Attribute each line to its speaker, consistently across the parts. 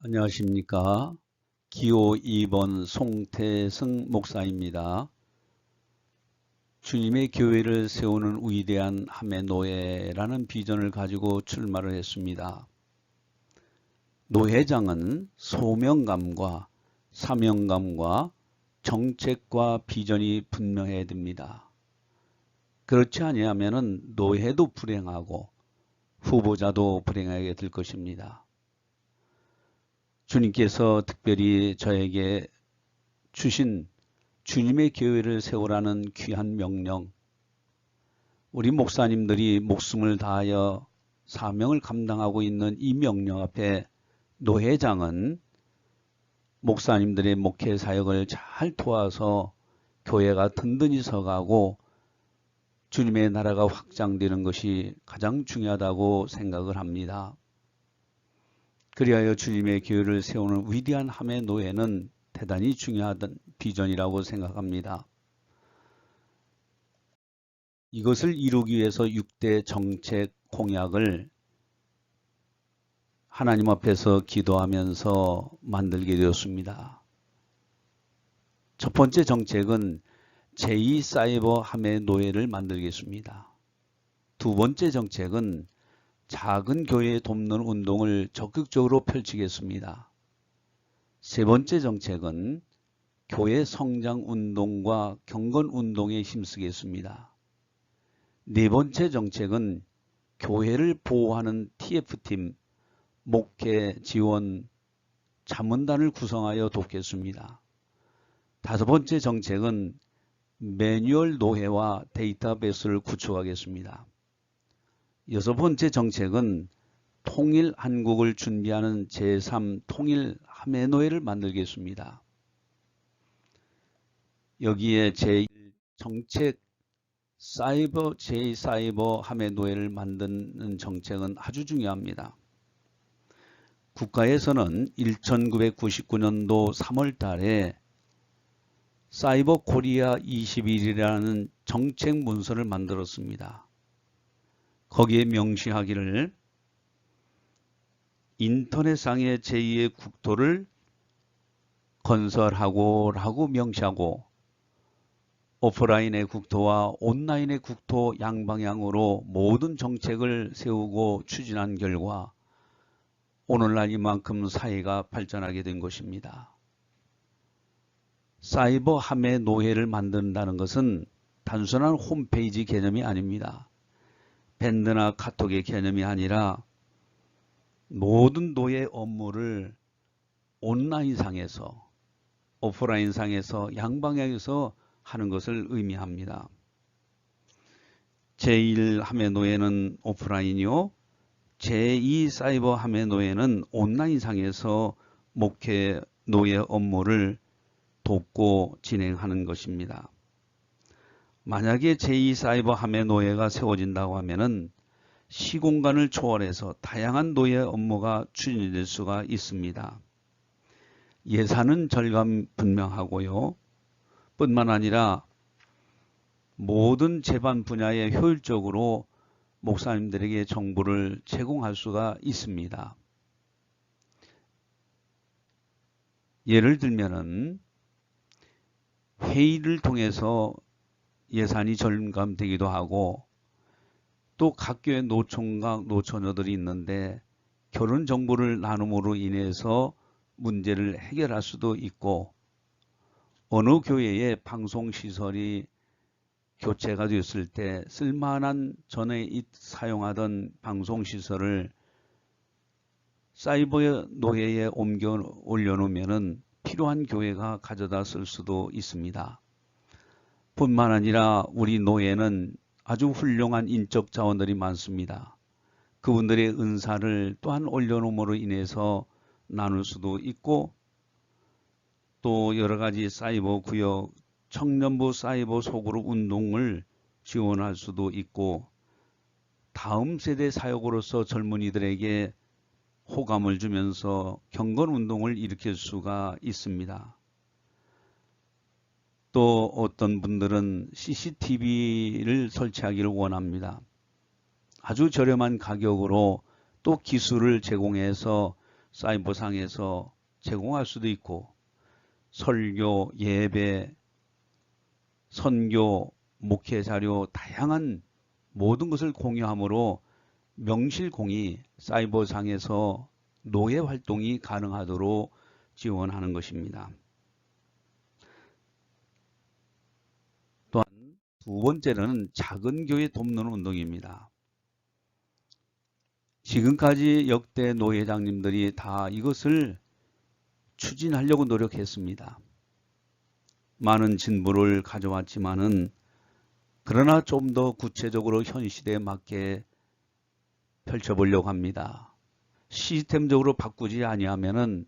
Speaker 1: 안녕하십니까. 기호 2번 송태승 목사입니다. 주님의 교회를 세우는 위대한 함의노예라는 비전을 가지고 출마를 했습니다. 노회장은 소명감과 사명감과 정책과 비전이 분명해야 됩니다. 그렇지 아니하면 노회도 불행하고 후보자도 불행하게 될 것입니다. 주님께서 특별히 저에게 주신 주님의 교회를 세우라는 귀한 명령, 우리 목사님들이 목숨을 다하여 사명을 감당하고 있는 이 명령 앞에 노회장은 목사님들의 목회 사역을 잘 도와서 교회가 든든히 서가고 주님의 나라가 확장되는 것이 가장 중요하다고 생각을 합니다. 그리하여 주님의 교회를 세우는 위대한 함의 노예는 대단히 중요한 비전이라고 생각합니다. 이것을 이루기 위해서 6대 정책 공약을 하나님 앞에서 기도하면서 만들게 되었습니다. 첫 번째 정책은 제2사이버 함의 노예를 만들겠습니다. 두 번째 정책은 작은 교회 돕는 운동을 적극적으로 펼치겠습니다. 세 번째 정책은 교회 성장 운동과 경건 운동에 힘쓰겠습니다. 네 번째 정책은 교회를 보호하는 TF팀, 목회 지원 자문단을 구성하여 돕겠습니다. 다섯 번째 정책은 매뉴얼 노회와 데이터베이스를 구축하겠습니다. 여섯 번째 정책은 통일 한국을 준비하는 제3 통일 함의노예를 만들겠습니다. 여기에 제1정책 제2사이버 함의노예를 만드는 정책은 아주 중요합니다. 국가에서는 1999년도 3월 달에 사이버 코리아 21이라는 정책 문서를 만들었습니다. 거기에 명시하기를 인터넷상의 제2의 국토를 건설하고 라고 명시하고 오프라인의 국토와 온라인의 국토 양방향으로 모든 정책을 세우고 추진한 결과 오늘날 이만큼 사회가 발전하게 된 것입니다. 사이버 함의 노예를 만든다는 것은 단순한 홈페이지 개념이 아닙니다. 밴드나 카톡의 개념이 아니라 모든 노예 업무를 온라인상에서 오프라인상에서 양방향에서 하는 것을 의미합니다. 제1 함의 노예는 오프라인이요. 제2 사이버 함의 노예는 온라인상에서 목회 노예 업무를 돕고 진행하는 것입니다. 만약에 제2 사이버 함의 노예가 세워진다고 하면은 시공간을 초월해서 다양한 노예 업무가 추진될 수가 있습니다. 예산은 절감 분명하고요. 뿐만 아니라 모든 재반 분야에 효율적으로 목사님들에게 정보를 제공할 수가 있습니다. 예를 들면은 회의를 통해서 예산이 절감되기도 하고 또 각 교회 노총각 노처녀들이 있는데 결혼 정보를 나눔으로 인해서 문제를 해결할 수도 있고 어느 교회에 방송시설이 교체가 되었을 때 쓸만한 전에 사용하던 방송시설을 사이버 노예에 옮겨 올려놓으면 필요한 교회가 가져다 쓸 수도 있습니다. 뿐만 아니라 우리 노예는 아주 훌륭한 인적 자원들이 많습니다. 그분들의 은사를 또한 올려놓음으로 인해서 나눌 수도 있고 또 여러 가지 사이버 구역, 청년부 사이버 소그룹 운동을 지원할 수도 있고 다음 세대 사역으로서 젊은이들에게 호감을 주면서 경건 운동을 일으킬 수가 있습니다. 또 어떤 분들은 CCTV를 설치하기를 원합니다. 아주 저렴한 가격으로 또 기술을 제공해서 사이버상에서 제공할 수도 있고 설교, 예배, 선교, 목회 자료 다양한 모든 것을 공유함으로 명실공히 사이버상에서 노예 활동이 가능하도록 지원하는 것입니다. 또한 두 번째는 작은 교회 돕는 운동입니다. 지금까지 역대 노회장님들이 다 이것을 추진하려고 노력했습니다. 많은 진보를 가져왔지만은 그러나 좀 더 구체적으로 현 시대에 맞게 펼쳐보려고 합니다. 시스템적으로 바꾸지 아니하면은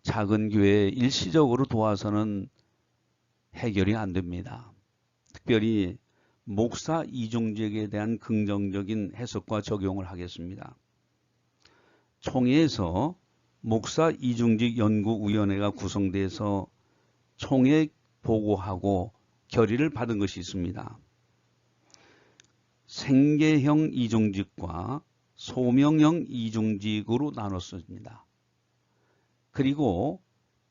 Speaker 1: 작은 교회에 일시적으로 도와서는 해결이 안 됩니다. 특별히 목사 이중직에 대한 긍정적인 해석과 적용을 하겠습니다. 총회에서 목사 이중직 연구위원회가 구성돼서 총회 보고하고 결의를 받은 것이 있습니다. 생계형 이중직과 소명형 이중직으로 나눴습니다. 그리고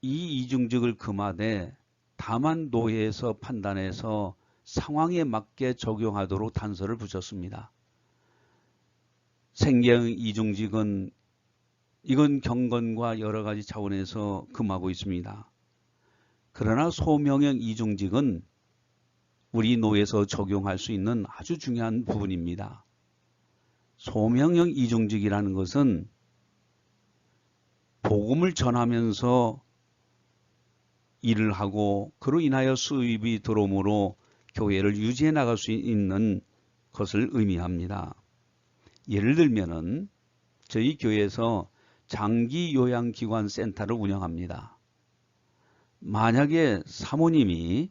Speaker 1: 이 이중직을 금하되 다만 노회에서 판단해서 상황에 맞게 적용하도록 단서를 붙였습니다. 생계형 이중직은 이건 경건과 여러 가지 차원에서 금하고 있습니다. 그러나 소명형 이중직은 우리 노예에서 적용할 수 있는 아주 중요한 부분입니다. 소명형 이중직이라는 것은 복음을 전하면서 일을 하고 그로 인하여 수입이 들어오므로 교회를 유지해 나갈 수 있는 것을 의미합니다. 예를 들면은 저희 교회에서 장기 요양기관 센터를 운영합니다. 만약에 사모님이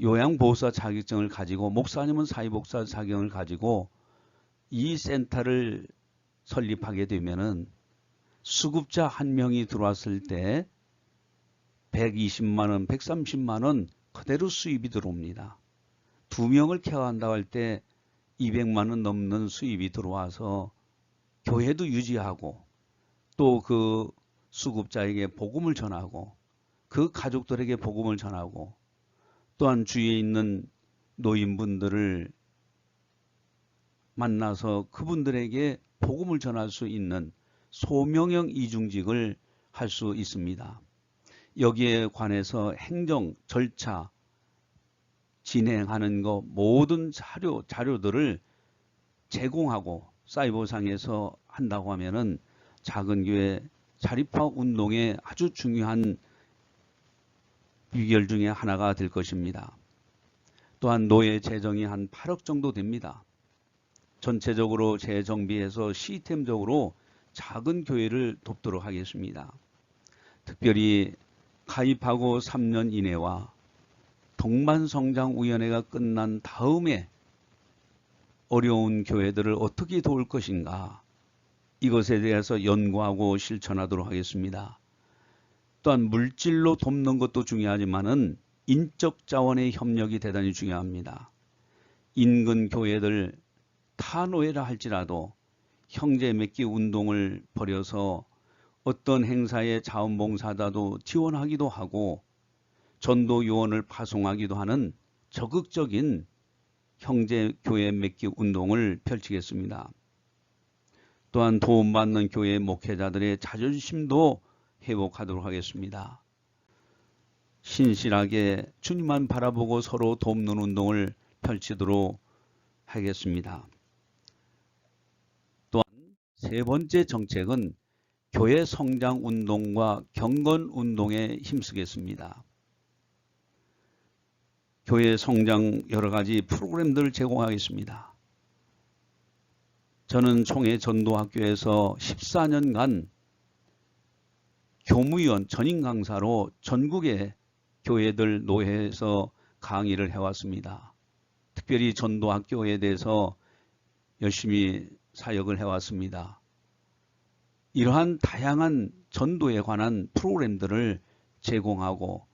Speaker 1: 요양보호사 자격증을 가지고 목사님은 사회복사 자격을 가지고 이 센터를 설립하게 되면은 수급자 한 명이 들어왔을 때 120만 원, 130만 원 그대로 수입이 들어옵니다. 두 명을 케어한다고 할 때 200만 원 넘는 수입이 들어와서 교회도 유지하고 또 그 수급자에게 복음을 전하고 그 가족들에게 복음을 전하고 또한 주위에 있는 노인분들을 만나서 그분들에게 복음을 전할 수 있는 소명형 이중직을 할 수 있습니다. 여기에 관해서 행정, 절차, 진행하는 것 모든 자료들을 제공하고 사이버상에서 한다고 하면은 작은 교회 자립화 운동의 아주 중요한 비결 중에 하나가 될 것입니다. 또한 노예 재정이 한 8억 정도 됩니다. 전체적으로 재정비해서 시스템적으로 작은 교회를 돕도록 하겠습니다. 특별히 가입하고 3년 이내와 동반성장위원회가 끝난 다음에 어려운 교회들을 어떻게 도울 것인가 이것에 대해서 연구하고 실천하도록 하겠습니다. 또한 물질로 돕는 것도 중요하지만은 인적 자원의 협력이 대단히 중요합니다. 인근 교회들 타노회라 할지라도 형제 맺기 운동을 벌여서 어떤 행사에 자원봉사자도 지원하기도 하고 전도 요원을 파송하기도 하는 적극적인 형제 교회 맺기 운동을 펼치겠습니다. 또한 도움받는 교회 목회자들의 자존심도 회복하도록 하겠습니다. 신실하게 주님만 바라보고 서로 돕는 운동을 펼치도록 하겠습니다. 또한 세 번째 정책은 교회 성장 운동과 경건 운동에 힘쓰겠습니다. 교회 성장 여러 가지 프로그램들을 제공하겠습니다. 저는 총회 전도학교에서 14년간 교무위원 전임 강사로 전국의 교회들 노회에서 강의를 해왔습니다. 특별히 전도학교에 대해서 열심히 사역을 해왔습니다. 이러한 다양한 전도에 관한 프로그램들을 제공하고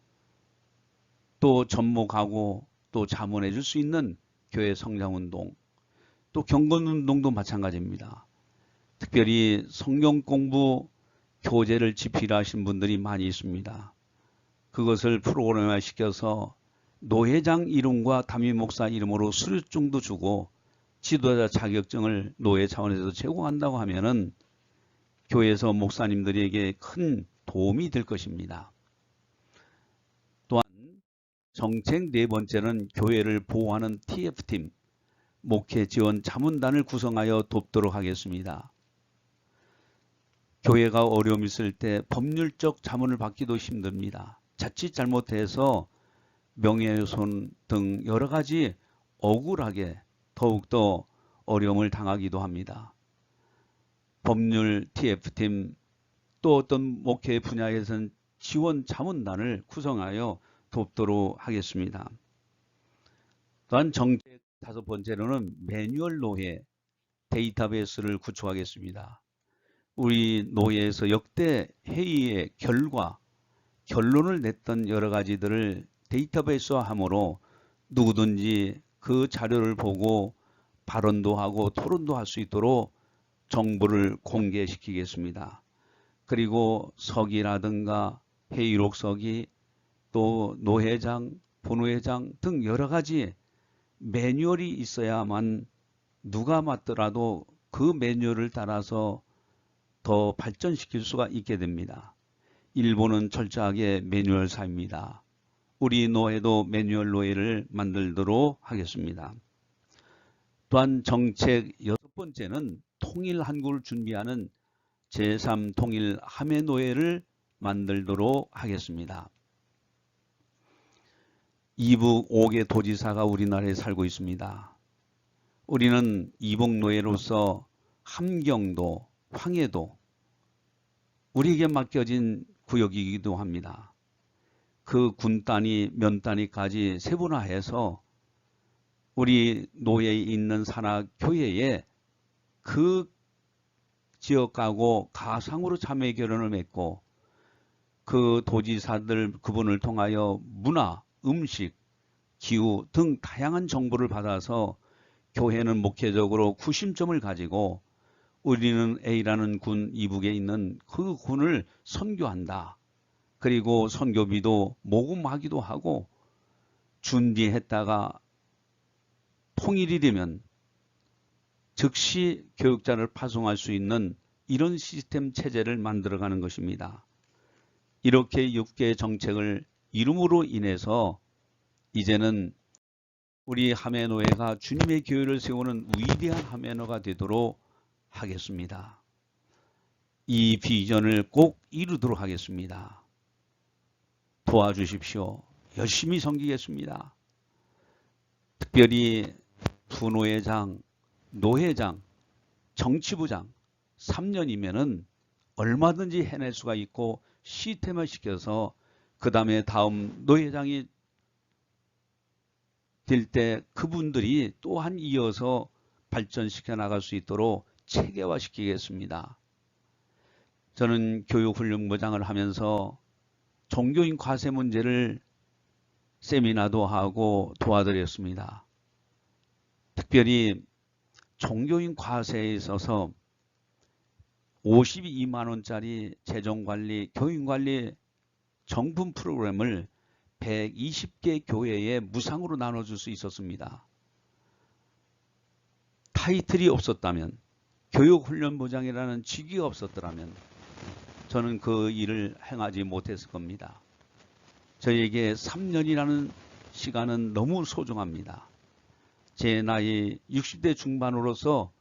Speaker 1: 또 접목하고 또 자문해 줄 수 있는 교회 성장운동, 또 경건운동도 마찬가지입니다. 특별히 성경 공부, 교재를 집필하신 분들이 많이 있습니다. 그것을 프로그램화 시켜서 노회장 이름과 담임 목사 이름으로 수료증도 주고 지도자 자격증을 노회 차원에서 제공한다고 하면은 교회에서 목사님들에게 큰 도움이 될 것입니다. 또한 정책 네 번째는 교회를 보호하는 TF팀, 목회 지원 자문단을 구성하여 돕도록 하겠습니다. 교회가 어려움이 있을 때 법률적 자문을 받기도 힘듭니다. 자칫 잘못해서 명예훼손 등 여러 가지 억울하게 더욱더 어려움을 당하기도 합니다. 법률 TF팀 또 어떤 목회 분야에서는 지원 자문단을 구성하여 돕도록 하겠습니다. 또한 정책 다섯 번째로는 매뉴얼 노회 데이터베이스를 구축하겠습니다. 우리 노회에서 역대 회의의 결론을 냈던 여러 가지들을 데이터베이스화함으로 누구든지 그 자료를 보고 발언도 하고 토론도 할 수 있도록 정보를 공개시키겠습니다. 그리고 서기라든가 회의록 서기 또 노회장, 본회장 등 여러 가지 매뉴얼이 있어야만 누가 맡더라도 그 매뉴얼을 따라서 더 발전시킬 수가 있게 됩니다. 일본은 철저하게 매뉴얼사입니다. 우리 노회도 매뉴얼 노회를 만들도록 하겠습니다. 또한 정책 여섯 번째는 통일 한국을 준비하는 제3통일 함해노회를 만들도록 하겠습니다. 이북 5개 도지사가 우리나라에 살고 있습니다. 우리는 이북노회로서 함경도, 황해도 우리에게 맡겨진 구역이기도 합니다. 그 군 단위, 면 단위까지 세분화해서 우리 노회에 있는 산하 교회에 그 지역하고 가상으로 자매 결연을 맺고 그 도지사들 그분을 통하여 문화, 음식, 기후 등 다양한 정보를 받아서 교회는 목회적으로 구심점을 가지고 우리는 A라는 군 이북에 있는 그 군을 선교한다. 그리고 선교비도 모금하기도 하고 준비했다가 통일이 되면 즉시 교육자를 파송할 수 있는 이런 시스템 체제를 만들어가는 것입니다. 이렇게 6개의 정책을 이름으로 인해서 이제는 우리 함해노회가 주님의 교회를 세우는 위대한 함해노가 되도록 하겠습니다. 이 비전을 꼭 이루도록 하겠습니다. 도와주십시오. 열심히 섬기겠습니다. 특별히 부노회장, 노회장, 정치부장 3년이면은 얼마든지 해낼 수가 있고 시스템을 시켜서 그 다음에 다음 노회장이 될 때 그분들이 또한 이어서 발전시켜 나갈 수 있도록 체계화시키겠습니다. 저는 교육훈련부장을 하면서 종교인 과세 문제를 세미나도 하고 도와드렸습니다. 특별히 종교인 과세에 있어서 52만 원짜리 재정관리, 교인관리 정품 프로그램을 120개 교회에 무상으로 나눠줄 수 있었습니다. 타이틀이 없었다면, 교육훈련부장이라는 직위가 없었더라면 저는 그 일을 행하지 못했을 겁니다. 저에게 3년이라는 시간은 너무 소중합니다. 제 나이 60대 중반으로서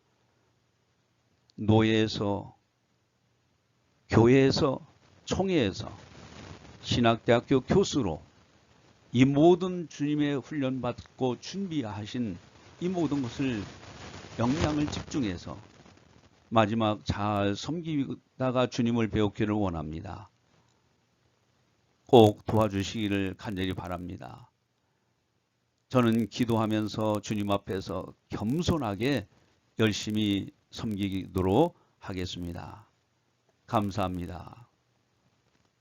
Speaker 1: 노예에서, 교회에서, 총회에서, 신학대학교 교수로 이 모든 주님의 훈련받고 준비하신 이 모든 것을 역량을 집중해서 마지막 잘 섬기다가 주님을 배우기를 원합니다. 꼭 도와주시기를 간절히 바랍니다. 저는 기도하면서 주님 앞에서 겸손하게 열심히 섬기도록 하겠습니다. 감사합니다.